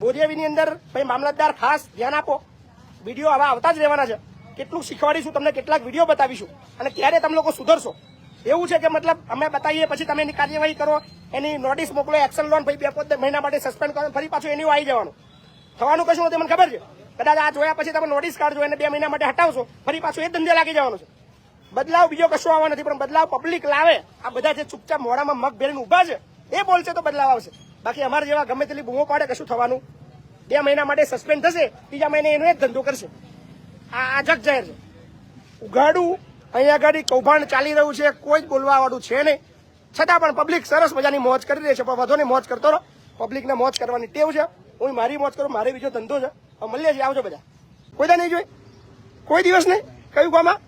બોરિયાવીની અંદર ભાઈ મામલતદાર ખાસ ધ્યાન આપો, વિડીયો આવા આવતા જ રહેવાના છે. કેટલું શીખવાડીશું તમને, કેટલાક વિડીયો બતાવીશું અને ત્યારે તમે લોકો સુધરશો. એવું છે કે મતલબ અમે બતાવીએ પછી તમે એની કાર્યવાહી કરો, એની નોટિસ મોકલો, એક્શન લોન ભાઈ 2 મહિના માટે સસ્પેન્ડ કરો, ફરી પાછું એની આવી જવાનું. થવાનું કશું નથી, મને ખબર છે. કદાચ આ જોયા પછી તમે નોટિસ કાઢજો એને 2 મહિના માટે હટાવશો, ફરી પાછું એ ધંધે લાગી જવાનું છે. બદલાવ બીજો કશો આવવાનો નથી, પણ બદલાવ પબ્લિક લાવે. આ બધા જે ચૂપચાપ મોડામાં મગ ભેરીને ઉભા છે એ બોલશે તો બદલાવ આવશે. બાકી અમારે જેવા ગમે તેટલી બૂમો પાડે કશું થવાનું. 2 મહિના માટે સસ્પેન્ડ થશે, 3જા મહિને એનો એક ધંધો કરશે. આ જગ જાહેર છે. ઉઘાડું અહીંયા આગળ કૌભાંડ ચાલી રહ્યું છે, કોઈ જ બોલવા વાળું છે નહીં. છતાં પણ પબ્લિક સરસ મજાની મોજ કરી રહી છે. પણ વધુ મોજ કરતો રહો, પબ્લિકને મોજ કરવાની ટેવ છે. હું મારી મોજ કરું, મારે બીજો ધંધો છે. મળીએ છીએ, આવજો બધા. કોઈ દા નહીં જોઈ, કોઈ દિવસ નહીં. કયું ગામમાં?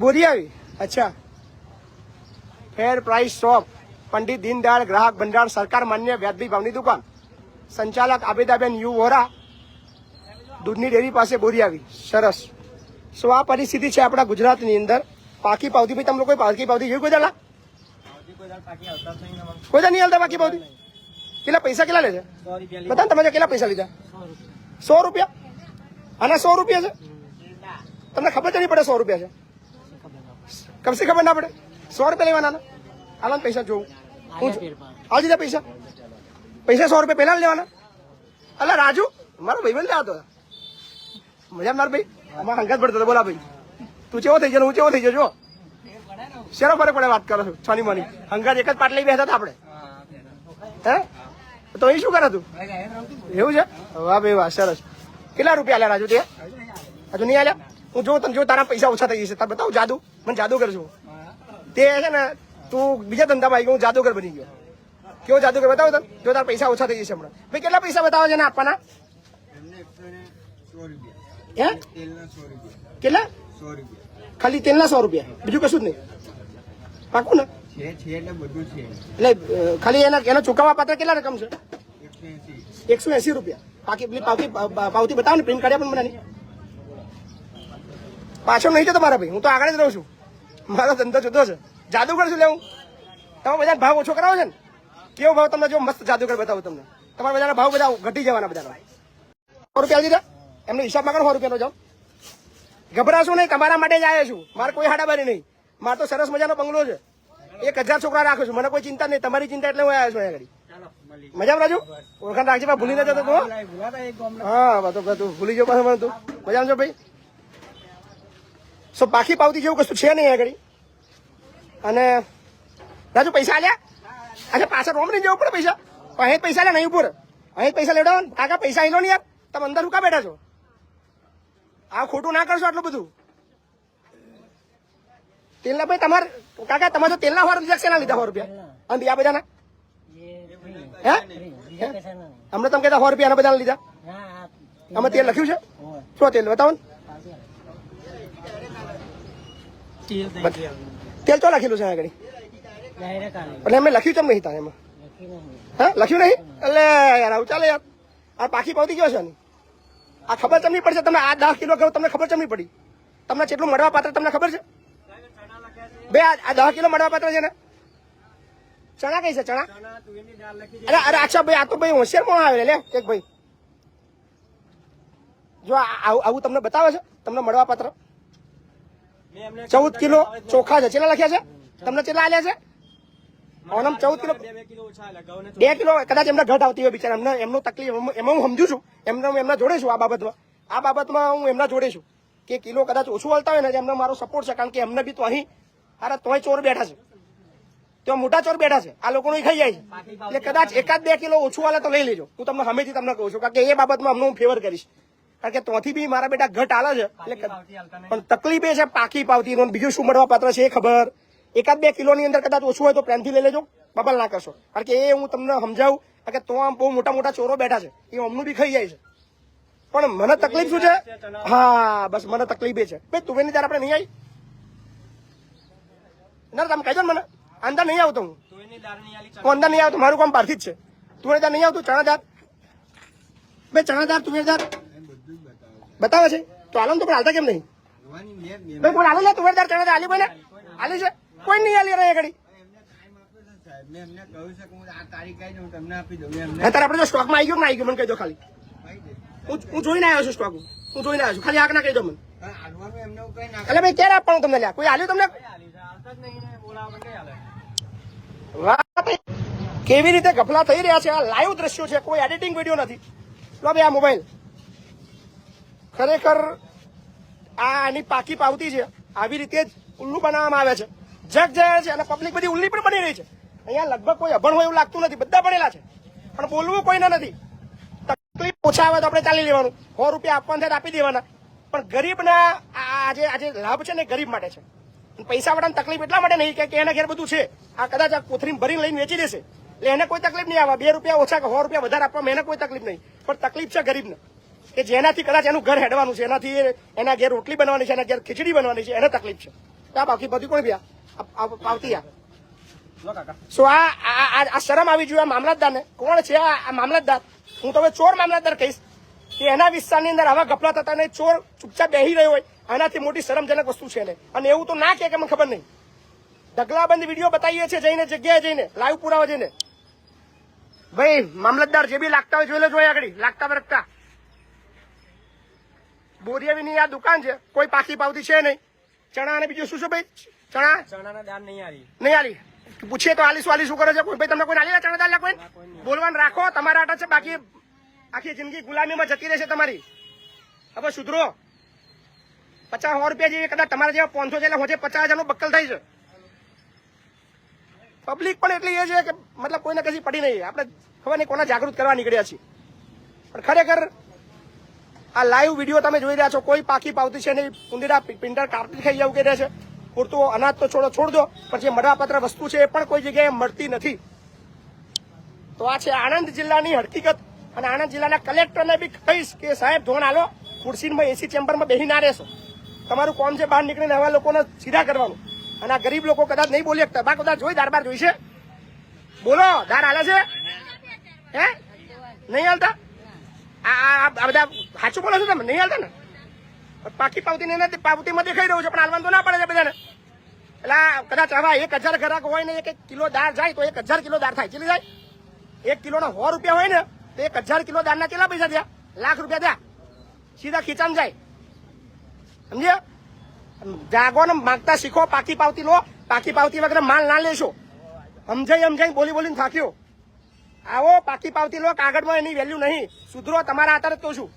બોરિયાવી. અચ્છા. ફેર પ્રાઇસ શોપ, પંડિત દીનદયાળ ગ્રાહક ભંડાર, સરકાર માન્ય વ્યાજબી ભાવની દુકાન. સંચાલક આબેદાબેન યુ વોરા, દૂધની ડેરી પાસે બોરિયાવી. સરસ. સો આ પરિસ્થિતિ છે આપણા ગુજરાતની અંદર. પાકી પાવતી ભાઈ તમે લોકો પાકી પાવતી જોયું કોઈ દાડા? કોઈ દા નહીં હાલતા પાકી પાવતી? કેટલા પૈસા કેટલા લે છે બધા? તમે કેટલા પૈસા લીધા? 100 રૂપિયા. આના 100 રૂપિયા છે. તમને ખબર જ નહીં પડે 100 રૂપિયા છે? કમસે ખબર ના પડે. 100 રૂપિયા લેવાના. હાલ પૈસા જોઉં આવ દીધા પૈસા. પૈસા 100 રૂપિયા પહેલા લેવાના. અલા રાજુ મારો ભાઈ બંધ આવતો મજા મારો ભાઈ આમાં હંગાત પડતો. બોલા ભાઈ તું ચેવો થઈ ગયો, હું ચેવો થઈ ગયો? જો શેનો ફરક પડે વાત કરો છો? છાની માની હંગાત એક જ પાટલી બેસતા હતા આપણે. હે તો એ શું કરે તું? એવું છે? વાહ ભાઈ વાહ, સરસ. કેટલા રૂપિયા આલ્યા રાજુ? તે હજુ નહીં આલ્યા? હું જો તને જો તારા પૈસા ઓછા થઈ જશે તાર બતાવું જાદુ. મને જાદુ કરશું. તે છે ને તું બીજા ધંધામાં આવી ગયો, હું જાદુગર બની ગયો. કેવો જાદુગર બતાવો તને? જો તારા પૈસા ઓછા થઈ જશે હમણાં. ભાઈ કેટલા પૈસા બતાવો છે ને આપવાના? હે કેટલા? ખાલી તેલના 100 રૂપિયા, બીજું કશું જ નહીં. પાકું ને? એટલે ખાલી એના ચૂકવવા પાત્ર કેટલા રકમ છે? 180 રૂપિયા. પાવતી બતાવો ને, પ્રિન્ટ કાઢ્યા પણ મને નહીં. પાછળ નહીં જતો મારા ભાઈ, હું તો આગળ જ રહું છું. મારો ધંધો જુદો છે. જાદુગર શું લેવું? તમે બધા ભાવ ઓછો કરાવો છે ને? કેવો ભાવ તમને જો મસ્ત જાદુગર બતાવું તમને. તમારા બધાના ભાવ બધા ઘટી જવાના. બધાના 100 રૂપિયા દીધા એમનો હિસાબ માં કરો. 100 રૂપિયાનો જાઓ. ગભરાશું નહીં, તમારા માટે જ આવ્યો છું. મારે કોઈ હાડાબારી નહીં. મારે તો સરસ મજાનો બંગલો છે. 1000 છોકરા રાખું છું. મને કોઈ ચિંતા નહીં. તમારી ચિંતા એટલે હું આવ્યો છું અહીંયા. મજામાં રાજુ? ઓળખાણ રાખજે, ભૂલી ન જતો તું. હા બધું ભૂલી જાવ પાછું મને તું. મજામાં છો ભાઈ? સો પાકી પાવતી જેવું કશું છે નહીં આગળ. અને રાજુ પૈસા આલ્યા? અચ્છા પાછળ રોમ નહીં જવું પડે પૈસા? અહીં પૈસા લે નહીં ઉપર, અહીં પૈસા લેવડાવો ને. કાકા પૈસા અહીં લો ને યાર. તમે અંદર રૂકા બેઠા છો? આ ખોટું ના કરશો આટલું બધું. તેલના ભાઈ તમારે કાકા તમારે તો તેલના 100 રૂપિયા લીધા? 100 રૂપિયા. અને બીજા બધાના હે અમને તમે કહેતા 100 રૂપિયા બધા લીધા? અમે તેલ લખ્યું છે? શું તેલ બતાવો ને? તેલ તો લખેલું છે આગળ. એટલે એમને લખ્યું ચમ નહીં? એમાં હા લખ્યું નહીં? એટલે યાર આવું ચાલે યાર. આ પાકી પાવતી કેવો છે? આ ખબર ચમ નહીં પડશે તમને? આ 10 કિલો કહું તમને ખબર ચમ નહીં પડી? તમને કેટલું મળવા પાત્ર તમને ખબર છે? બે આ 10 કિલો મળવા પાત્ર છે ને? ચણા કઈ છે? ચણા? અરે અચ્છા ભાઈ, આ તો ભાઈ હોશિયાર પણ આવે લે એક ભાઈ. જો આવું તમને બતાવે છે તમને મળવા પાત્ર. 14 કિલો ચોખા છે. કેટલા લખ્યા છે તમને? કેટલા આલ્યા છે? ઓનમ 14 કિલો 2 કિલો કદાચ એમને ઘટ આવતી હોય બિચારા. એમનું તકલીફ એમાં હું સમજુ છું. એમના જોડે છું આ બાબતમાં હું એમના જોડે છું કે કિલો કદાચ ઓછું હાલતા હોય ને એમને મારો સપોર્ટ છે. કારણ કે એમને બી તો અહીં અરે તોય ચોર બેઠા છે, તો મોટા ચોર બેઠા છે. આ લોકોનું ખાઈ જાય છે. એટલે કદાચ 1-2 કિલો ઓછું હાલે તો લઈ લેજો. હું તમને હમેથી તમને કહું છું કારણ કે એ બાબતમાં અમને હું ફેવર કરીશ. કારણ કે ત્યાંથી બી મારા બેટા ઘટ હાલે છે. એટલે પણ તકલીફ એ છે પાકી પાવતી. બીજું શું મળવા પાત્ર છે એ ખબર. 1-2 કિલોની અંદર કદાચ ઓછું હોય તો પ્રેમથી લઈ લેજો, બબલ ના કરશો. કારણ કે એ હું તમને સમજાવું કારણ કે તો આમ બહુ મોટા મોટા ચોરો બેઠા છે, એ અમનું બી ખાઈ જાય છે. પણ મને તકલીફ શું છે? હા બસ મને તકલીફ એ છે ભાઈ. તુવેરની દાળ આપણે નહીં આવી ના? તમે કહેજો ને મને. અંદર નહીં આવતો હું અંદર નહીં આવતો. મારું કામ પાર્થિત છે. તુવેરની દાળ નહીં આવતું. ચણા દાળ ભાઈ, ચણા દાળ તુવેરની દાળ બતાવે છે તો હાલો તો પણ હાલતા કેમ નહીં ભાઈ? કોણ હાલે લે તુવેરની દાળ ચણા દાળ આલી? ભાઈ આલી છે કોઈ નહીં આલી રહ્યા ઘડી. મેં એમને કહ્યું છે કે હું આ તારીખ આવી હું તમને આપી દઉં. એમને અત્યારે આપણે જો સ્ટોકમાં આવી ગયો કે ના આવી ગયો મને કહી દો ખાલી. હું જોઈને આવ્યો છું સ્ટોક, હું જોઈને આવ્યો છું, ખાલી આંખ ના કહી દો મને. હાલવાનું એમને હું કઈ ના એટલે ભાઈ ક્યારે આપવાનું તમને લ્યા? કોઈ આલ્યું તમને? વાત કેવી રીતે ગફલા થઈ રહ્યા છે? આ લાઈવ દ્રશ્યો છે, કોઈ એડિટિંગ વિડીયો નથી. લો ભાઈ આ મોબાઈલ ખરેખર આની પાકી પાવતી છે. આવી રીતે જ ઉલ્લુ બનાવવામાં આવે છે, જગ જાય છે અને પબ્લિક બધી ઉલ્લી પણ બની રહી છે. અહીંયા લગભગ કોઈ અભણ હોય એવું લાગતું નથી, બધા ભણેલા છે પણ બોલવું કોઈને નથી. તકલીફ ઓછા આવે તો આપણે ચાલી લેવાનું, 100 રૂપિયા આપવાના થાય આપી દેવાના. પણ ગરીબના આજે લાભ છે ને ગરીબ માટે છે. પૈસા વાળાને તકલીફ એટલા માટે નહીં કે એના ઘેર બધું છે, આ કદાચ આ કોથરી ભરીને લઈને વેચી દેશે એટલે એને કોઈ તકલીફ નહીં આવે. 2 રૂપિયા ઓછા કે 100 રૂપિયા વધારે આપવામાં એને કોઈ તકલીફ નહીં, પણ તકલીફ છે ગરીબને કે જેનાથી કદાચ એનું ઘર હેડવાનું છે, એનાથી એના ઘેર રોટલી બનવાની છે, એના ઘેર ખીચડી બનવાની છે, એને તકલીફ છે. આ બાકી બધી કોણ ભ્યા પાવતી આ સો આ શરમ આવી જોઈએ મામલતદાર ને. કોણ છે આ મામલતદાર? હું તો હવે ચોર મામલતદાર કહીશ કે એના વિસ્તારની અંદર આવા ગફલા થતા નહીં, ચોર ચૂપચાપ બેહી રહ્યો હોય, આનાથી મોટી શરમજનક વસ્તુ છે ને. અને એવું તો ના કે મને ખબર નહીં. ઢગલાબંધ વિડીયો બતાવીએ છીએ જઈને, જગ્યાએ જઈને, લાઈવ પુરાવા જઈને. ભાઈ મામલતદાર જે બી લાગતા હોય જોઈ લે, જોઈ આગળ લાગતા વરગતા. બોરિયાવીની આ દુકાન છે, કોઈ પાકી પાવતી છે નહીં. ચણા અને બીજું શું છે ભાઈ? ચણાના દાળ નહીં આલી. પૂછીએ તો આલી શું કરે છે? કોઈ ભાઈ તમને કોઈ આલી ચણા દાળ કોઈ બોલવાનું રાખો, તમારા આટા છે. બાકી આખી જિંદગી ગુલામીમાં જતી રહેશે તમારી. હવે સુધરો. 50-100 રૂપિયા જેવી કદાચ તમારા જેવા 500 જેટલા હોજે 50,000 નું બક્કલ થાય છે. પબ્લિક પણ એટલી એ છે કે મતલબ કોઈને કશી પડી નહીં. આપણે ખબર નહીં કોના જાગૃત કરવા નીકળ્યા છીએ. પણ ખરેખર આ લાઈવ વિડીયો તમે જોઈ રહ્યા છો, કોઈ પાકી પાવતી છે નહીં. ઉંદીડા પિંટર કાર્પેટ ખાઈ જવું કે છે. પૂરતું અનાજ તો છોડ દો, પણ જે મળવાપાત્ર વસ્તુ છે એ પણ કોઈ જગ્યાએ મળતી નથી. તો આ છે આણંદ જિલ્લાની હકીકત. અને આણંદ જિલ્લાના કલેક્ટરને બી કહીશ કે સાહેબ ધોન આલો, ખુરશીમાં એસી ચેમ્બરમાં બેસી ના રહેશો. તમારું કોમ છે બહાર નીકળીને આવા લોકોને સીધા કરવાનું. અને આ ગરીબ લોકો કદાચ નહીં બોલી શકતા. બા કદાચ જોઈ દાર બાર જોઈશે? બોલો, દાર હાલે છે? હે નહીં હાલતા? આ બધા સાચું બોલો છો તમે? નહીં હાલતા ને? પાકી પાવતી પાવતીમાં દેખાઈ રહ્યું છે પણ હાલવાનું તો ના પડે છે બધાને. એટલે કદાચ આવા 1000 ગ્રાહક હોય ને 1 કિલો દાળ જાય તો 1000 કિલો દાળ થાય. ચલી જાય 1 કિલોના 100 રૂપિયા હોય ને તો 1000 કિલો દાળના કેટલા પૈસા થયા? લાખ રૂપિયા થયા. સીધા ખીચામાં જાય. સમજ્યા? જાગો ને માગતા શીખો. પાકી પાવતી લો. પાકી પાવતી વગર માલ ના લેશો. સમજાઈ બોલીને થાક્યો. આવો પાકી પાવતી લો. કાગળમાં એની વેલ્યુ નહીં. સુધરો. તમારા આધારે જ કહું છું.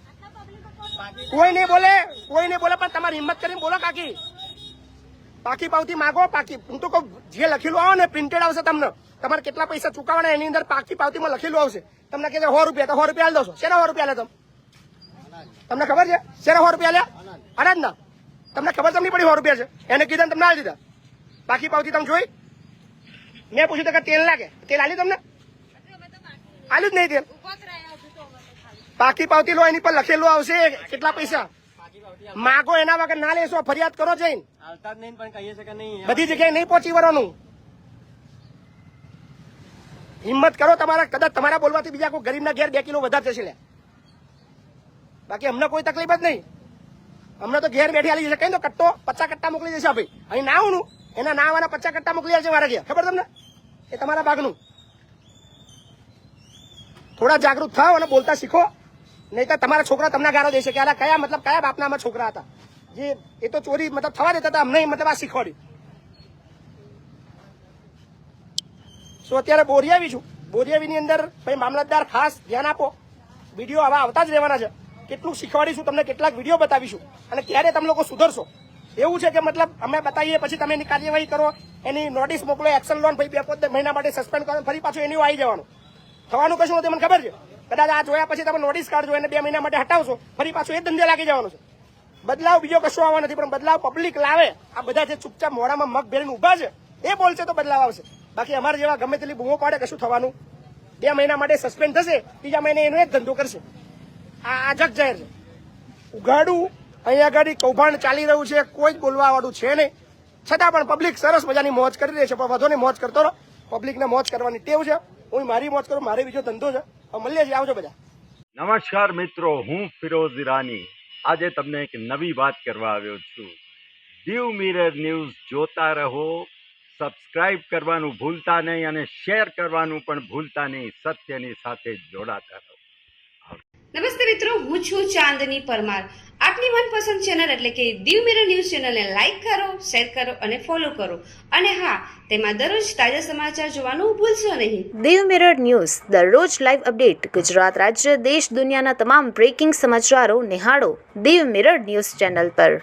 કોઈ નહીં બોલે પણ તમારી હિંમત કરીને બોલો કાકી. પાકી પાવતી માગો. પાકી હું તો કહું જે લખેલું આવે ને પ્રિન્ટેડ આવશે તમને. તમારે કેટલા પૈસા ચૂકવવાના એની અંદર પાકી પાવતીમાં લખેલું આવશે. તમને કહે 100 રૂપિયા તો 100 રૂપિયા આલી દો. શેના 100 રૂપિયા લે તમે? તમને ખબર છે શેના 100 રૂપિયા લે? અનાજ ના. તમને ખબર તમને પડી 100 રૂપિયા છે? એને કીધા તમને આલી દીધા. પાકી પાવતી તમે જોઈ? મેં પૂછ્યું કે તેલ લાગે, તેલ આલી તમને? આલ્યું જ નહીં તેલ. પાકી પાવતી લો, એની પર લખેલું આવશે કેટલા પૈસા માગો. એના વગર ના લેશો. ફરિયાદ કરો જઈને. બધી જગ્યાએ નહીં પહોંચી વળવાનું. હિંમત કરો. કદાચ તમારા બોલવાથી બીજા કોઈ ગરીબના ઘેર 2 કિલો વધારે જશે. બાકી અમને કોઈ તકલીફ જ નહીં. અમને તો ઘેર બેઠી આલી જશે. કઈ તો કટ્ટો 50 કટ્ટા મોકલી દેશે. ભાઈ અહીં ના આવવાનું, એના ના આવવાના 50 કટ્ટા મોકલી આવશે મારા ઘેર. ખબર તમને? એ તમારા ભાગનું. થોડા જાગૃત થાવ અને બોલતા શીખો. નહીં તો તમારા છોકરા તમને ગાળો દેશે કે આ કયા બાપના અમારા છોકરા હતા જે એ તો ચોરી થવા દેતા હતા. અમને આ શીખવાડ્યું. સો અત્યારે બોરિયાવી છું. બોરિયાવીની અંદર ભાઈ મામલતદાર ખાસ ધ્યાન આપો. વિડીયો આવા આવતા જ રહેવાના છે. કેટલું શીખવાડીશું તમને, કેટલાક વિડીયો બતાવીશું અને ત્યારે તમે લોકો સુધરશો. એવું છે કે મતલબ અમે બતાવીએ પછી તમે એની કાર્યવાહી કરો, એની નોટિસ મોકલો, એક્શન લોન ભાઈ 2-5 મહિના માટે સસ્પેન્ડ કરો, ફરી પાછું એની આવી જવાનું. થવાનું કશું નથી મને ખબર છે. કદાચ આ જોયા પછી તમે નોટિસ કાઢજો, એને 2 મહિના માટે હટાવશો, ફરી પાછું એ ધંધે લાગી જવાનું છે. બદલાવ બીજો કશું આવવાનો નથી. પણ બદલાવ પબ્લિક લાવે. આ બધા જે ચૂપચાપ મોડામાં મગ ભેળીને ઉભા છે એ બોલશે તો બદલાવ આવશે. બાકી અમારે જેવા ગમે તેટલી બૂમો પાડે કશું થવાનું. 2 મહિના માટે સસ્પેન્ડ થશે, 3જા મહિને એનો એક ધંધો કરશે. આ જગ જાહેર છે. ઉઘાડું અહીંયા આગળ કૌભાંડ ચાલી રહ્યું છે, કોઈ જ બોલવા વાળું છે નહીં. છતાં પણ પબ્લિક સરસ મજાની મોજ કરી રહી છે. પણ વધુ મોજ કરતો રહો. પબ્લિકને મોજ કરવાની ટેવ છે. હું મારી મોજ કરું, મારે બીજો ધંધો છે. મળીએ છીએ. આવજો બધા. નમસ્કાર મિત્રો, હું ફિરોઝ ઈરાની આજે તમને એક નવી વાત કરવા આવ્યો છું. દીવ મિરર ન્યૂઝ જોતા રહો, સબસ્ક્રાઇબ કરવાનું ભૂલતા નહીં અને શેર કરવાનું પણ ભૂલતા નહીં. સત્યની સાથે જોડાતા રહો. નમસ્તે મિત્રો, હું છું ચાંદની પરમાર. આપની મનપસંદ ચેનલ એટલે કે દીવ મિરર ન્યૂઝ ચેનલને લાઈક કરો, શેર કરો અને ફોલો કરો. અને હા, તેમાં દરરોજ તાજા સમાચાર જોવાનું ભૂલશો નહીં. દીવ મિરર ન્યૂઝ દરરોજ લાઈવ અપડેટ. ગુજરાત રાજ્ય, દેશ, દુનિયાના તમામ બ્રેકિંગ સમાચારો નિહાળો દીવ મિરર ન્યૂઝ ચેનલ પર.